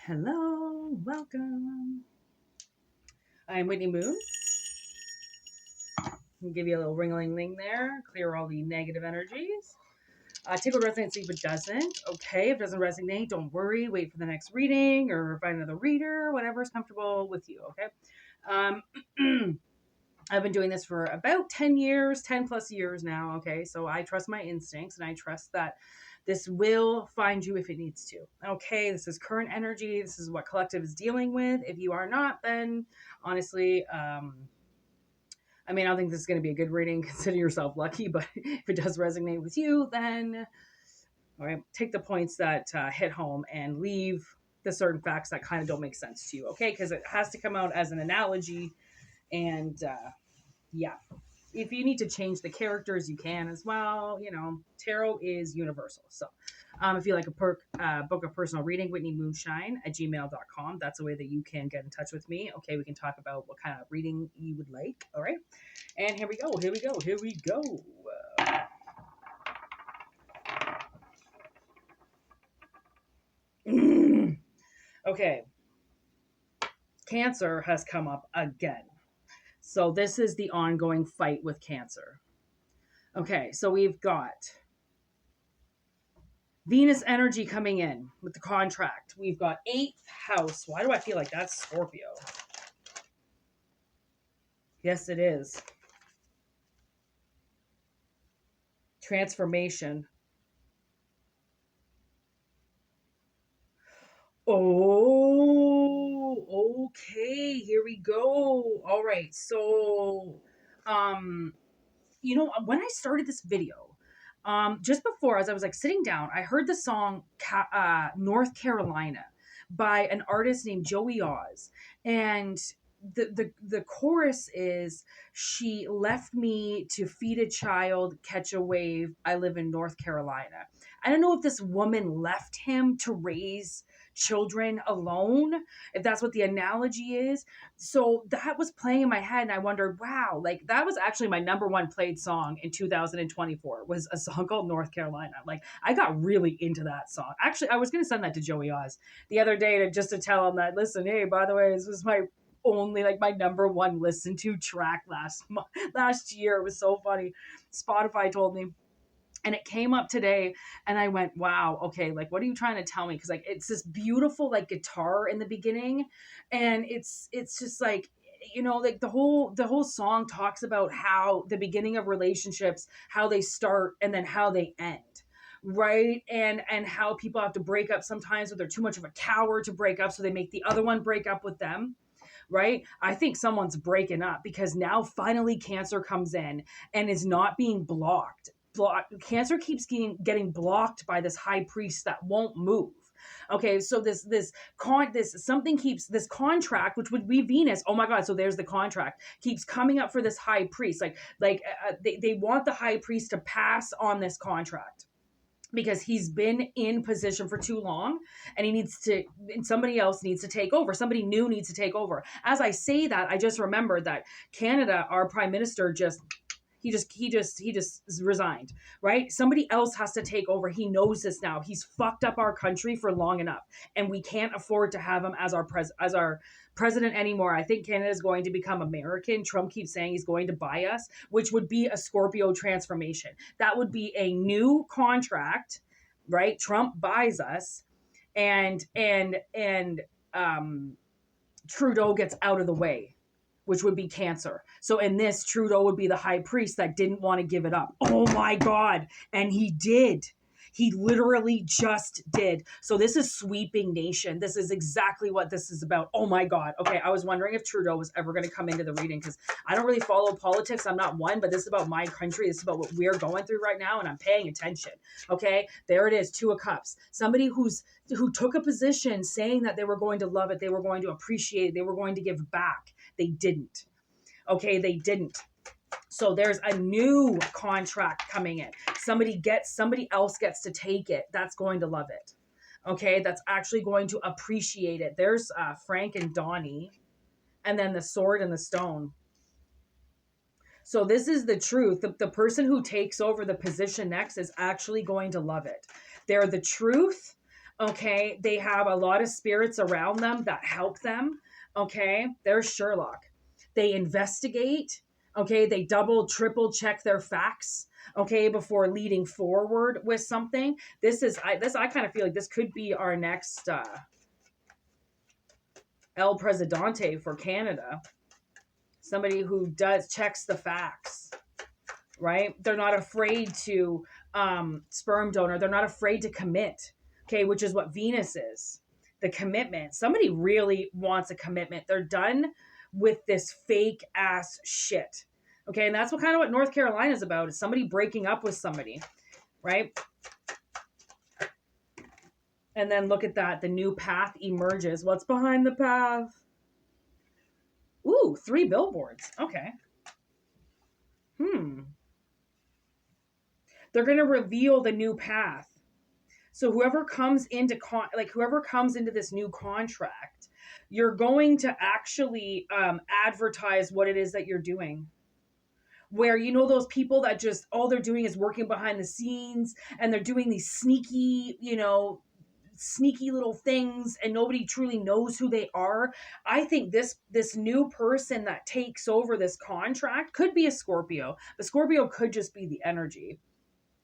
Hello, welcome. I'm Whitney Moon. I'll give you a little ring-a-ling-ling there, clear all the negative energies. Take what resonates, leave what doesn't. Okay, if it doesn't resonate, don't worry. Wait for the next reading or find another reader, whatever is comfortable with you, okay? I've been doing this for about 10 years, 10 plus years now, okay? So I trust my instincts and I trust that this will find you if it needs to. Okay, this is current energy. This is what collective is dealing with. If you are not, then honestly, I don't think this is going to be a good reading. Consider yourself lucky, but if it does resonate with you, then all right, take the points that hit home and leave the certain facts that kind of don't make sense to you, okay? Because it has to come out as an analogy, and yeah, if you need to change the characters, you can as well. Tarot is universal. So if you like a book of personal reading, whitneymoonshine@gmail.com. That's a way that you can get in touch with me. Okay, we can talk about what kind of reading you would like. All right. And here we go. Here we go. Here we go. Okay. Cancer has come up again. So this is the ongoing fight with Cancer. Okay, so we've got Venus energy coming in with the contract. We've got 8th house. Why do I feel like that's Scorpio? Yes, it is. Transformation. Oh, okay. Here we go. All right. So, um, when I started this video, just before, as I was like sitting down, I heard the song North Carolina by an artist named Joey Oz. And the chorus is, she left me to feed a child, catch a wave. I live in North Carolina. I don't know if this woman left him to raise children alone, if that's what the analogy is. So that was playing in my head, and I wondered, wow, like that was actually my number one played song in 2024, was a song called North Carolina. Like I got really into that song. Actually, I was going to send that to Joey Oz the other day to tell him that, listen, hey, by the way, this was my only, like, my number one listened to track last year. It was so funny. Spotify told me, and it came up today, and I went, wow, okay, like what are you trying to tell me? Because like it's this beautiful like guitar in the beginning, and it's just like, like the whole song talks about how the beginning of relationships, how they start and then how they end, right? And how people have to break up sometimes, if they're too much of a coward to break up, so they make the other one break up with them, right? I think someone's breaking up because now finally Cancer comes in and is not being blocked. Cancer keeps getting blocked by this high priest that won't move. Okay, so this contract, which would be Venus. Oh my God! So there's the contract, keeps coming up for this high priest. They want the high priest to pass on this contract, because he's been in position for too long, and somebody else needs to take over. Somebody new needs to take over. As I say that, I just remembered that Canada, our prime minister, he just resigned, right? Somebody else has to take over. He knows this now. He's fucked up our country for long enough, and we can't afford to have him as our president anymore. I think Canada is going to become American. Trump keeps saying he's going to buy us, which would be a Scorpio transformation. That would be a new contract, right? Trump buys us, and Trudeau gets out of the way, which would be Cancer. So in this, Trudeau would be the high priest that didn't want to give it up. Oh my God. And he did. He literally just did. So this is sweeping nation. This is exactly what this is about. Oh my God. Okay, I was wondering if Trudeau was ever going to come into the reading, because I don't really follow politics. I'm not one, but this is about my country. This is about what we're going through right now, and I'm paying attention. Okay, there it is, 2 of Cups. Somebody who took a position saying that they were going to love it, they were going to appreciate it, they were going to give back. They didn't. Okay, they didn't. So there's a new contract coming in. Somebody else gets to take it. That's going to love it. Okay, that's actually going to appreciate it. There's Frank and Donnie, and then the sword and the stone. So this is the truth. The person who takes over the position next is actually going to love it. They're the truth. Okay. They have a lot of spirits around them that help them. Okay. They're Sherlock. They investigate. Okay. They double, triple check their facts. Okay. Before leading forward with something. I kind of feel like this could be our next, El Presidente for Canada. Somebody who checks the facts, right? They're not afraid to, sperm donor. They're not afraid to commit. Okay, which is what Venus is, the commitment. Somebody really wants a commitment. They're done with this fake ass shit. Okay, and that's what North Carolina is about. Is somebody breaking up with somebody, right? And then look at that. The new path emerges. What's behind the path? Ooh, 3 billboards. Okay. They're going to reveal the new path. So whoever comes into whoever comes into this new contract, you're going to actually advertise what it is that you're doing. Where those people that just all they're doing is working behind the scenes, and they're doing these sneaky little things, and nobody truly knows who they are. I think this new person that takes over this contract could be a Scorpio. The Scorpio could just be the energy.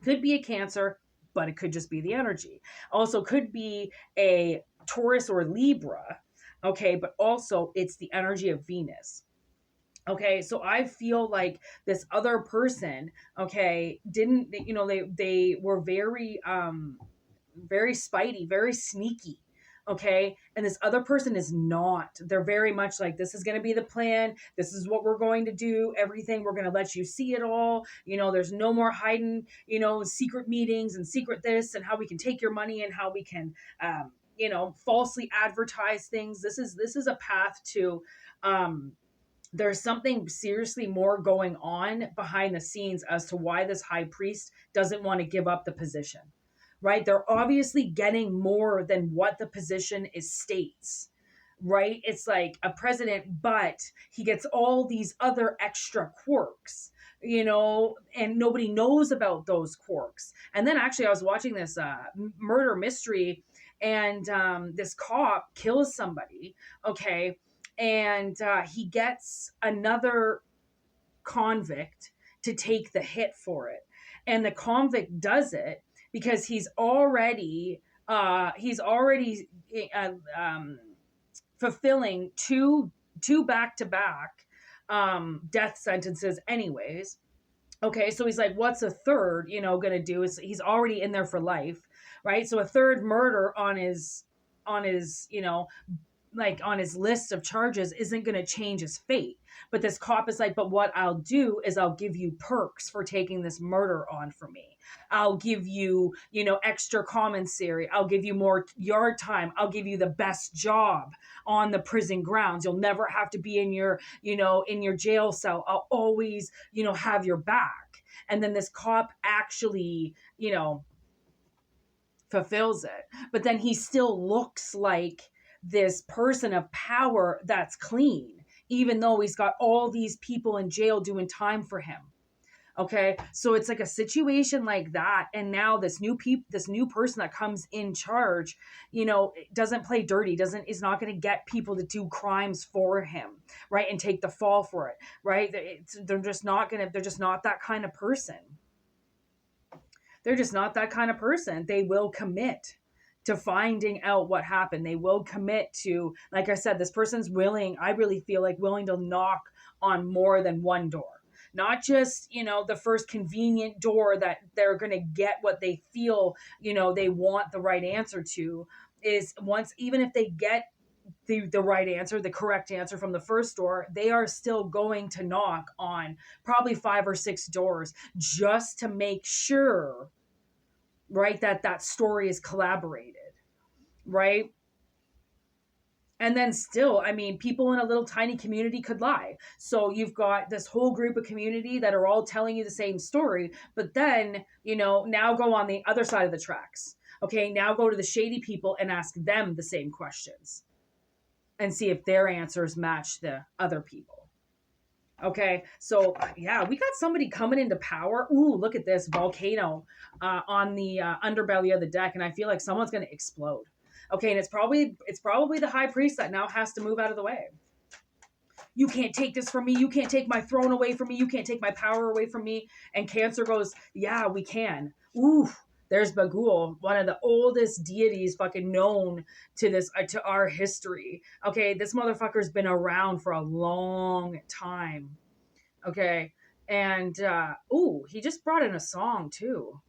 Could be a Cancer, but it could just be the energy. Also could be a Taurus or Libra. Okay, but also it's the energy of Venus. Okay, so I feel like this other person, okay, didn't they were very spidey, very sneaky. Okay. And this other person is not. They're very much like, this is going to be the plan. This is what we're going to do. Everything. We're going to let you see it all. There's no more hiding, secret meetings and secret this and how we can take your money and how we can, falsely advertise things. This is a path to, there's something seriously more going on behind the scenes as to why this high priest doesn't want to give up the position, right? They're obviously getting more than what the position is states, right? It's like a president, but he gets all these other extra quirks, and nobody knows about those quirks. And then actually I was watching this murder mystery, and this cop kills somebody, okay? And he gets another convict to take the hit for it. And the convict does it because he's already uh, uh, um, fulfilling two back-to-back death sentences anyways. Okay, so he's like, what's a third, gonna do? Is he's already in there for life, right? So a third murder on his on his list of charges isn't going to change his fate. But this cop is like, but what I'll do is I'll give you perks for taking this murder on for me. I'll give you, extra commissary. I'll give you more yard time. I'll give you the best job on the prison grounds. You'll never have to be in your jail cell. I'll always, have your back. And then this cop actually, fulfills it. But then he still looks like this person of power that's clean, even though he's got all these people in jail doing time for him. Okay, so it's like a situation like that, and now this new person that comes in charge, doesn't play dirty, is not going to get people to do crimes for him, right, and take the fall for it, right? They're just not that kind of person. They're just not that kind of person. They will commit to finding out what happened. They will commit to, like I said, this person's willing, I really feel like willing to knock on more than one door. Not just, the first convenient door that they're going to get what they feel, they want the right answer to. Is once, even if they get the right answer, the correct answer from the first door, they are still going to knock on probably 5 or 6 doors just to make sure, right, that story is collaborated, right? And then still, I mean, people in a little tiny community could lie. So you've got this whole group of community that are all telling you the same story, but then, now go on the other side of the tracks. Okay, now go to the shady people and ask them the same questions and see if their answers match the other people. Okay, so yeah, we got somebody coming into power. Ooh, look at this volcano on the underbelly of the deck, and I feel like someone's going to explode. Okay, and it's probably the high priest that now has to move out of the way. You can't take this from me. You can't take my throne away from me. You can't take my power away from me. And Cancer goes, yeah, we can. Ooh, there's Bagul, one of the oldest deities fucking known to this to our history. Okay, this motherfucker's been around for a long time. Okay, and ooh, he just brought in a song too.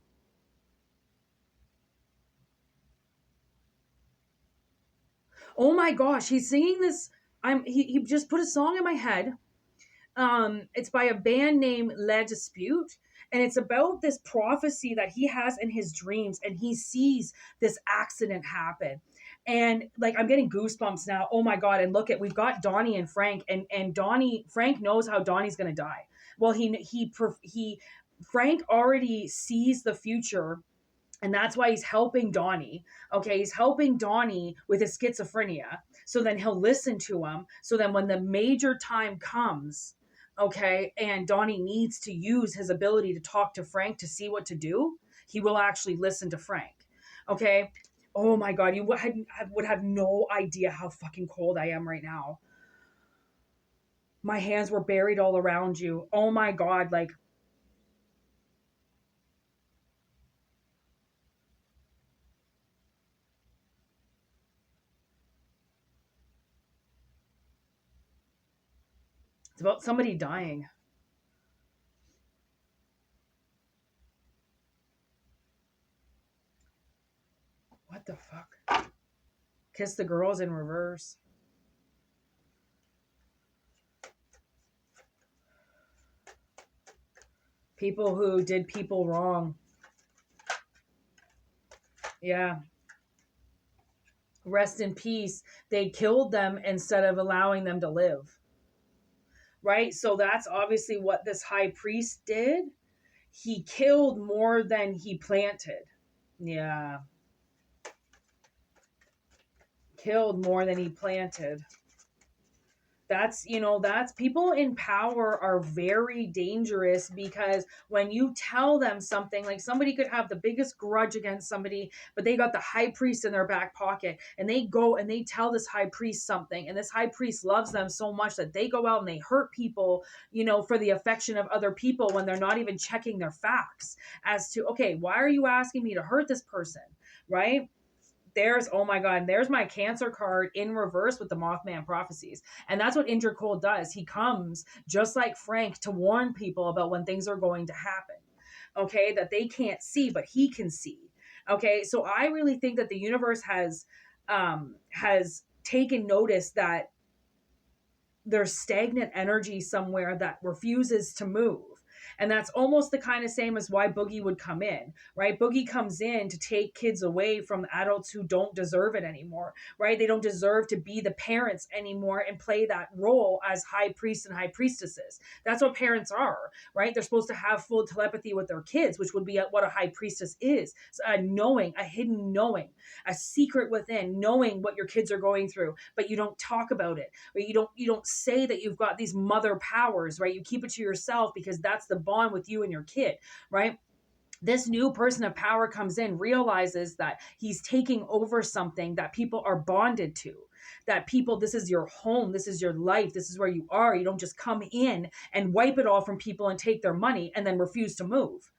Oh my gosh, he's singing this. He just put a song in my head. It's by a band named Le Dispute, and it's about this prophecy that he has in his dreams, and he sees this accident happen. And like I'm getting goosebumps now. Oh my god! And look at we've got Donnie and Frank, and Donnie Frank knows how Donnie's gonna die. Well, he Frank already sees the future, and that's why he's helping Donnie. Okay, he's helping Donnie with his schizophrenia. So then he'll listen to him. So then when the major time comes, okay, and Donnie needs to use his ability to talk to Frank to see what to do, he will actually listen to Frank. Okay. Oh my god, would have no idea how fucking cold I am right now. My hands were buried all around you. Oh my god, like it's about somebody dying. What the fuck? Kiss the girls in reverse. People who did people wrong. Yeah. Rest in peace. They killed them instead of allowing them to live. Right? So that's obviously what this high priest did. He killed more than he planted. Yeah. Killed more than he planted. That's people in power are very dangerous, because when you tell them something, like somebody could have the biggest grudge against somebody, but they got the high priest in their back pocket, and they go and they tell this high priest something, and this high priest loves them so much that they go out and they hurt people, for the affection of other people, when they're not even checking their facts as to, okay, why are you asking me to hurt this person? Right? There's oh my god, there's my Cancer card in reverse with the Mothman prophecies. And that's what Indra Cole does. He comes just like Frank to warn people about when things are going to happen. Okay, that they can't see, but he can see. Okay, so I really think that the universe has taken notice that there's stagnant energy somewhere that refuses to move. And that's almost the kind of same as why Boogie would come in, right? Boogie comes in to take kids away from adults who don't deserve it anymore, right? They don't deserve to be the parents anymore and play that role as high priests and high priestesses. That's what parents are, right? They're supposed to have full telepathy with their kids, which would be what a high priestess is. A knowing, a hidden knowing, a secret within, knowing what your kids are going through, but you don't talk about it, or you don't say that you've got these mother powers, right? You keep it to yourself because that's the bond with you and your kid, right? This new person of power comes in, realizes that he's taking over something that people are bonded to, that people, this is your home, this is your life, this is where you are. You don't just come in and wipe it all from people and take their money and then refuse to move,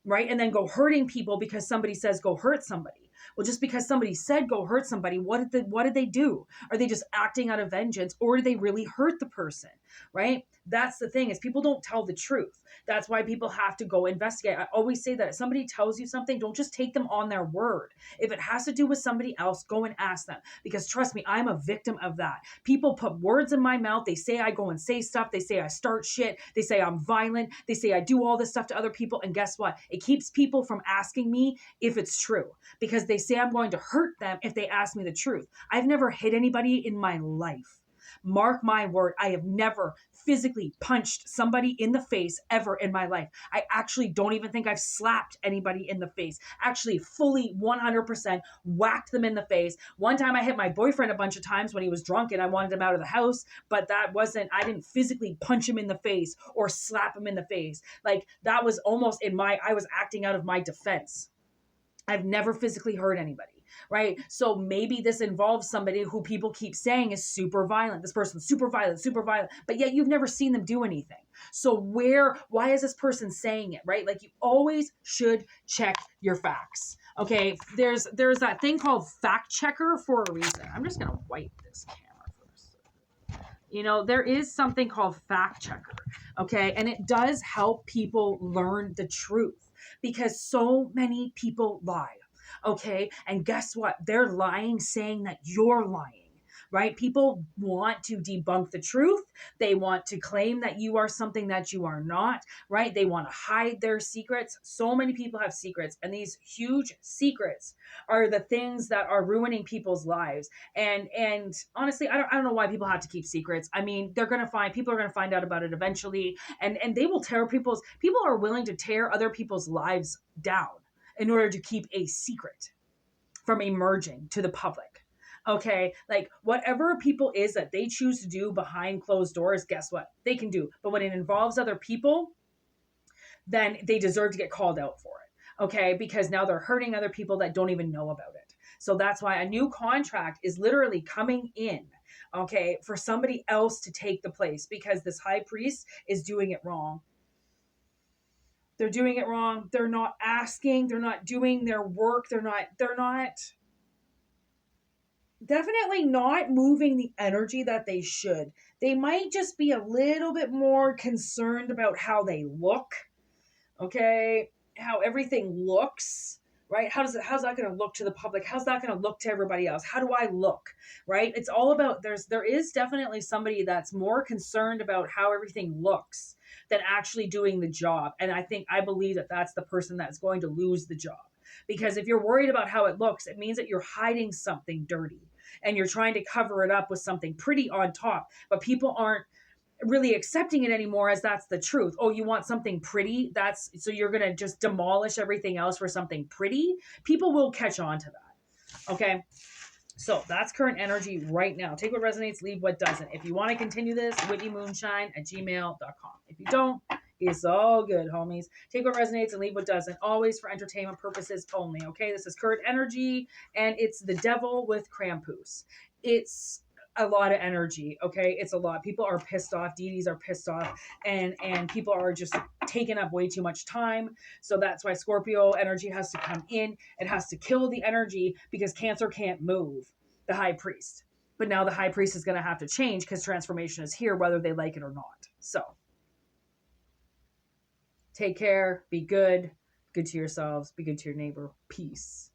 right? And then go hurting people because somebody says go hurt somebody. Well, just because somebody said go hurt somebody, what did they do? Are they just acting out of vengeance, or do they really hurt the person? Right? That's the thing, is people don't tell the truth. That's why people have to go investigate. I always say that if somebody tells you something, don't just take them on their word. If it has to do with somebody else, go and ask them. Because trust me, I'm a victim of that. People put words in my mouth. They say I go and say stuff. They say I start shit. They say I'm violent. They say I do all this stuff to other people. And guess what? It keeps people from asking me if it's true, because they say I'm going to hurt them if they ask me the truth. I've never hit anybody in my life. Mark my word, I have never physically punched somebody in the face ever in my life. I actually don't even think I've slapped anybody in the face. Actually, fully 100% whacked them in the face. One time I hit my boyfriend a bunch of times when he was drunk and I wanted him out of the house, but I didn't physically punch him in the face or slap him in the face. Like that was almost I was acting out of my defense. I've never physically hurt anybody, right? So maybe this involves somebody who people keep saying is super violent. This person's super violent, but yet you've never seen them do anything. So why is this person saying it, right? Like you always should check your facts. Okay, there's that thing called fact checker for a reason. I'm just gonna wipe this camera first. There is something called fact checker, okay? And it does help people learn the truth because so many people lie, okay? And guess what? They're lying saying that you're lying. Right? People want to debunk the truth. They want to claim that you are something that you are not, right? They want to hide their secrets. So many people have secrets, and these huge secrets are the things that are ruining people's lives. And honestly, I don't know why people have to keep secrets. I mean, people are gonna find out about it eventually, and they will people are willing to tear other people's lives down in order to keep a secret from emerging to the public. Okay, like whatever people is that they choose to do behind closed doors, guess what? They can do. But when it involves other people, then they deserve to get called out for it. Okay, because now they're hurting other people that don't even know about it. So that's why a new contract is literally coming in, okay, for somebody else to take the place because this high priest is doing it wrong. They're doing it wrong. They're not asking, they're not doing their work, they're not definitely not moving the energy that they should. They might just be a little bit more concerned about how they look, okay? How everything looks, right? How's that going to look to the public? How's that going to look to everybody else? How do I look, right? It's all about there is definitely somebody that's more concerned about how everything looks than actually doing the job. And I believe that that's the person that's going to lose the job. Because if you're worried about how it looks, it means that you're hiding something dirty and you're trying to cover it up with something pretty on top, but people aren't really accepting it anymore as that's the truth. Oh, you want something pretty? So you're going to just demolish everything else for something pretty? People will catch on to that. Okay. So that's current energy right now. Take what resonates, leave what doesn't. If you want to continue this, whitneymoonshine@gmail.com. If you don't, it's all good, homies. Take what resonates and leave what doesn't. Always for entertainment purposes only. Okay, this is current energy, and it's the devil with Krampus. It's a lot of energy. Okay, it's a lot. People are pissed off. Deities are pissed off, and people are just taking up way too much time. So that's why Scorpio energy has to come in. It has to kill the energy because Cancer can't move the high priest. But now the high priest is going to have to change because transformation is here, whether they like it or not. So take care, be good to yourselves, be good to your neighbor. Peace.